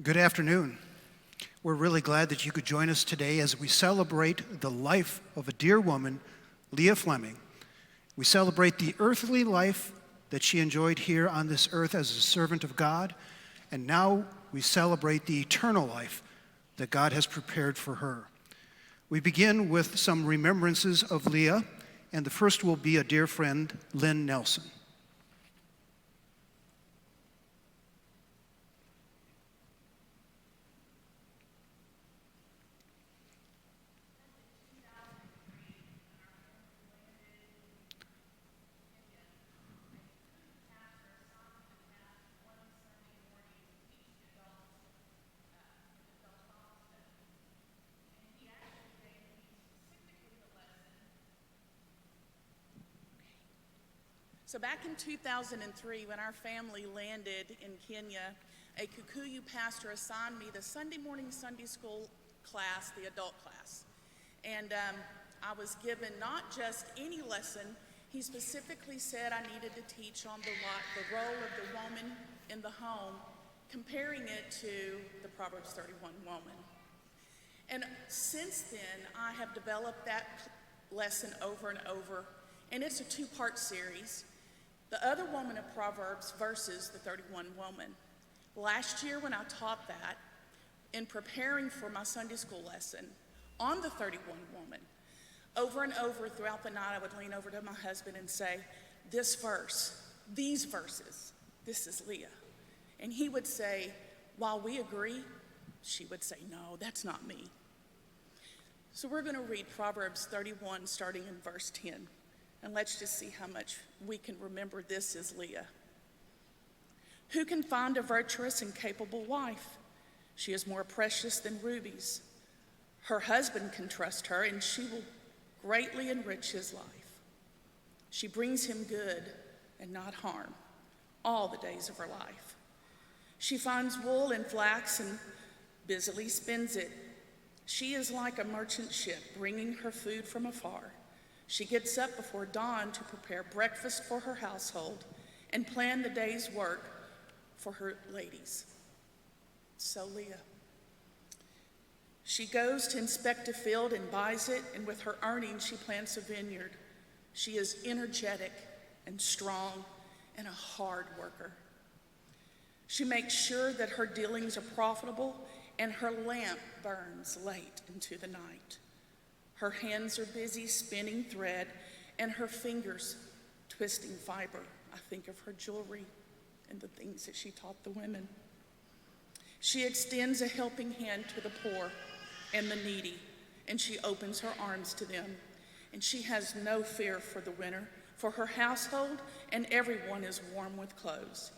Good afternoon. We're really glad that you could join us today as we celebrate the life of a dear woman, Leah Fleming. We celebrate the earthly life that she enjoyed here on this earth as a servant of God, and now we celebrate the eternal life that God has prepared for her. We begin with some remembrances of Leah, and the first will be a dear friend, Lynn Nelson. So back in 2003, when our family landed in Kenya, a Kikuyu pastor assigned me the Sunday morning Sunday school class, the adult class. And I was given not just any lesson, he specifically said I needed to teach on the role of the woman in the home, comparing it to the Proverbs 31 woman. And since then, I have developed that lesson over and over, and it's a two-part series. The other woman of Proverbs versus the 31 woman. Last year when I taught that, in preparing for my Sunday school lesson on the 31 woman, over and over throughout the night I would lean over to my husband and say, this verse, these verses, this is Leah. And he would say, while we agree, she would say, no, that's not me. So we're going to read Proverbs 31 starting in verse 10. And let's just see how much we can remember this as Leah. Who can find a virtuous and capable wife? She is more precious than rubies. Her husband can trust her, and she will greatly enrich his life. She brings him good and not harm all the days of her life. She finds wool and flax and busily spins it. She is like a merchant ship bringing her food from afar. She gets up before dawn to prepare breakfast for her household and plan the day's work for her ladies. So Leah. She goes to inspect a field and buys it, and with her earnings she plants a vineyard. She is energetic and strong and a hard worker. She makes sure that her dealings are profitable and her lamp burns late into the night. Her hands are busy spinning thread and her fingers twisting fiber. I think of her jewelry and the things that she taught the women. She extends a helping hand to the poor and the needy, and she opens her arms to them. And she has no fear for the winter, for her household, and everyone is warm with clothes.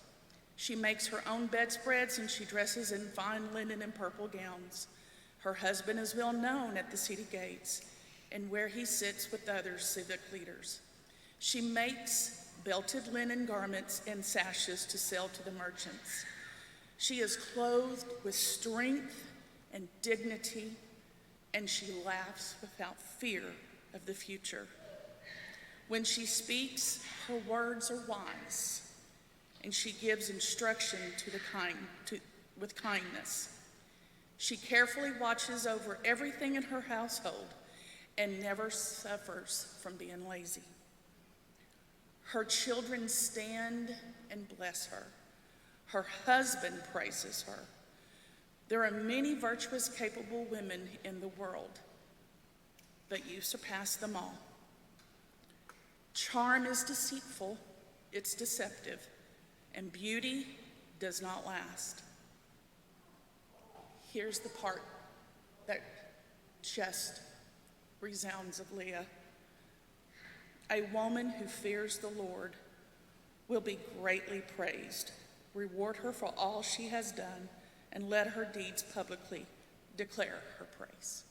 She makes her own bedspreads, and she dresses in fine linen and purple gowns. Her husband is well known at the city gates and where he sits with other civic leaders. She makes belted linen garments and sashes to sell to the merchants. She is clothed with strength and dignity, and she laughs without fear of the future. When she speaks, her words are wise, and she gives instruction with kindness. She carefully watches over everything in her household and never suffers from being lazy. Her children stand and bless her. Her husband praises her. There are many virtuous, capable women in the world, but you surpass them all. Charm is deceitful, it's deceptive, and beauty does not last. Here's the part that just resounds of Leah. A woman who fears the Lord will be greatly praised. Reward her for all she has done, and let her deeds publicly declare her praise.